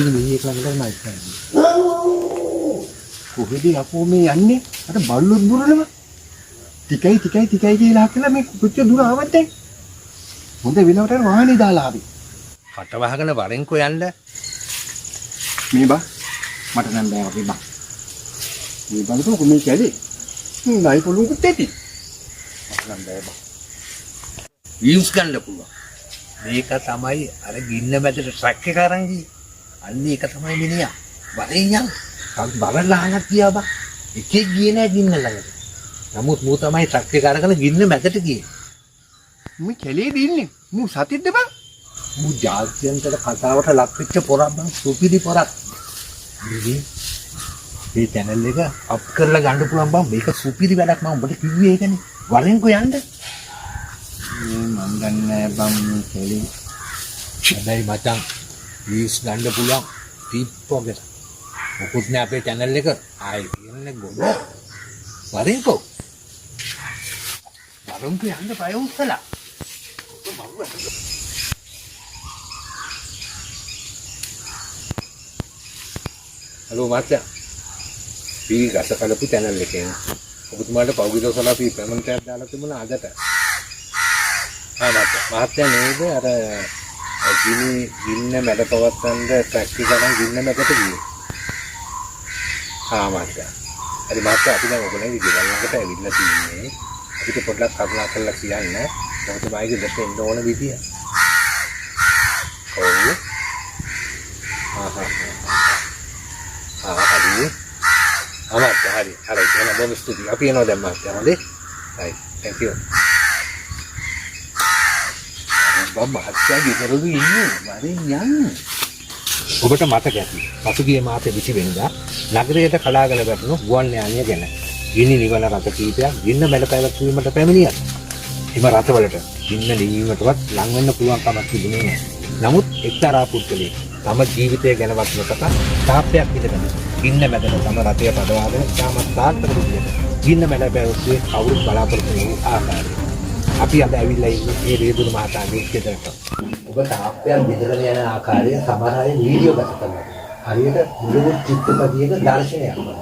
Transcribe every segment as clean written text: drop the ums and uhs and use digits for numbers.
කියන මිනිහෙක් ළඟට මයික් කරන්නේ. කොහෙද අපෝ මේ යන්නේ? අර බල්ලොත් දුරනවා. ටිකයි කියලා හකලා මේ කුච්ච දුර ආවත් දැන්. හොඳ වෙනවට වාහනේ දාලා ආවි. කට වහගෙන වරෙන්කෝ යන්න. මේ බා මට නම් බෑ වගේ බා. මේ බලපන් කොහොමද කැලේ? නයි පොලුන් කුට්ටේටි. මට නම් බෑ බා. වීව්ස් ගන්න පුළුවන්. මේක තමයි අර ගින්න මැදට ට්‍රක් එක අරන් ගියේ. අන්න ඒක තමයි මිනිහා. වරෙන් යන්න. බරලාහනක් තියා බා. එකෙක් ගියේ නෑ ගින්න ළඟට. නමුත් මූ තමයි ට්‍රක් එක අරගෙන ගින්න මැදට ගියේ. මේ කැලේද ඉන්නේ? මූ සතිද්ද බා? මූ ජාත්‍යන්තර කතාවට ලක් වෙච්ච පොරක් බං සුපිරි පොරක්. මේ channel එක අප් කරලා ගන්න පුළුවන් බං. මේක සුපිරි වැඩක් මම ඔබට කිව්වේ ඒකනේ. වරෙන්කෝ යන්න. මම දන්නේ බං කැලේ. හැබැයි මචං වීස් ගන්න පුළුවන් ටිප්පොකට. මොකුත් නෑ අපේ channel එක. ආයේ කියන්නේ ගොඩ. වරෙන්කෝ. වරෙන්කෝ යන්න බය උස්සලා. හලෝ මාත්‍යා. පී ගස කලපු channel එකෙන් ඔබතුමාට පෞද්ගලික දවසලා අපි පේමන්ට් එකක් දාලා තිබුණා අදට. මාත්‍යා නේද අර ගින්න මැද පවත්තන්න ට්‍රැක් එක ගන්න ගින්න මැදට ගියේ. මාත්‍යා. හරි මාත්‍යා අපි දැන් ඔයගොල්ලෝ විදිහකට ඇවිල්ලා තියෙන්නේ. අපිට පොඩ්ඩක් කරුණා කරලා කියන්න. ඔබතුමාගේ දෙට එන්න ඕන විදිය. ඔව්. හරි. හරි. එහෙනම් බොහොම ස්තුතියි. අපි එනවා දැන් මාත්‍යා. හොඳේ. right. thank you. මහත්තයාගේ දරුවෝ ඉන්නේ වරෙන් යන්න. ඔබට මතක ඇති. පසුගිය මාසේ 20 වෙනිදා නගරයට කඩාගෙන වැටුණු ගුවන් යානය ගැන ගිනි නිවන රථ කීපයක් ගින්න බැල පැවැත්වීමට පැමිණියා. එම රථවලට ගින්න නිවීමටවත් ලං වෙන්න පුළුවන් කමක් තිබුණේ නැහැ. නමුත් එක්තරා පුද්ගලයෙක් තම ජීවිතය ගැනවත් නොකතා තාප්පයක් ඉදගෙන ගින්න මැදට තම රථය පදවාගෙන තාමත් තාත්තක විදියට ගින්න මැද පැවැත්වුවේ කවුරුත් බලාපොරොත්තු වූ ආකාරය. අපි අද ඇවිල්ලා ඉන්නේ මේ රේදුරු මහතාගේ ගෙදරට. ඔබ තාප්පයක් බෙදගෙන යන ආකාරය සමහර අය වීඩියෝ ගත කරනවා. හරියට මුළු චිත්‍රපටයක දර්ශනයක් වගේ.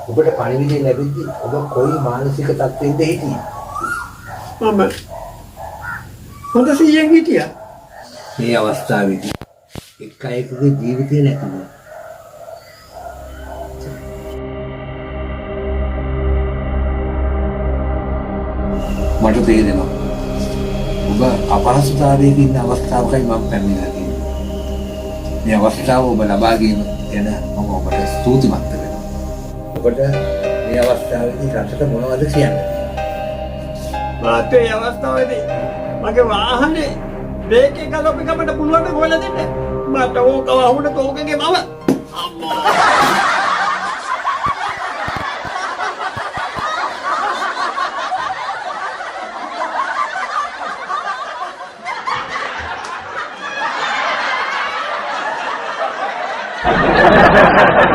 ඔබට පණිවිඩය ලැබෙද්දී ඔබ කොයි මානසික තත්ත්වෙන්ද හිටියේ? මම හොඳ සිහියෙන් හිටියා. මේ අවස්ථාවේදී එක් අයෙකුගේ ජීවිතය නැතිවෙනවා. මට තේරෙනවා ඔබ අපහසුතාවයක ඉන්න අවස්ථාවකයි මම පැමිණලා තියෙන්නේ. මේ අවස්ථාව ඔබ ලබා ගැනීම ගැන මම ඔබට ස්තුතිවන්ත වෙනවා. ඔබට මේ අවස්ථාවේදී රටට මොනවද කියන්නේ? මාත් මේ අවස්ථාවේදී මගේ වාහනේ බ්‍රේක් එක ගලප එකකට පුළුවන් ද හොයලා දෙන්න. මට ඕක වහුණ තෝකගේ මම. අම්මා. Ha ha ha ha!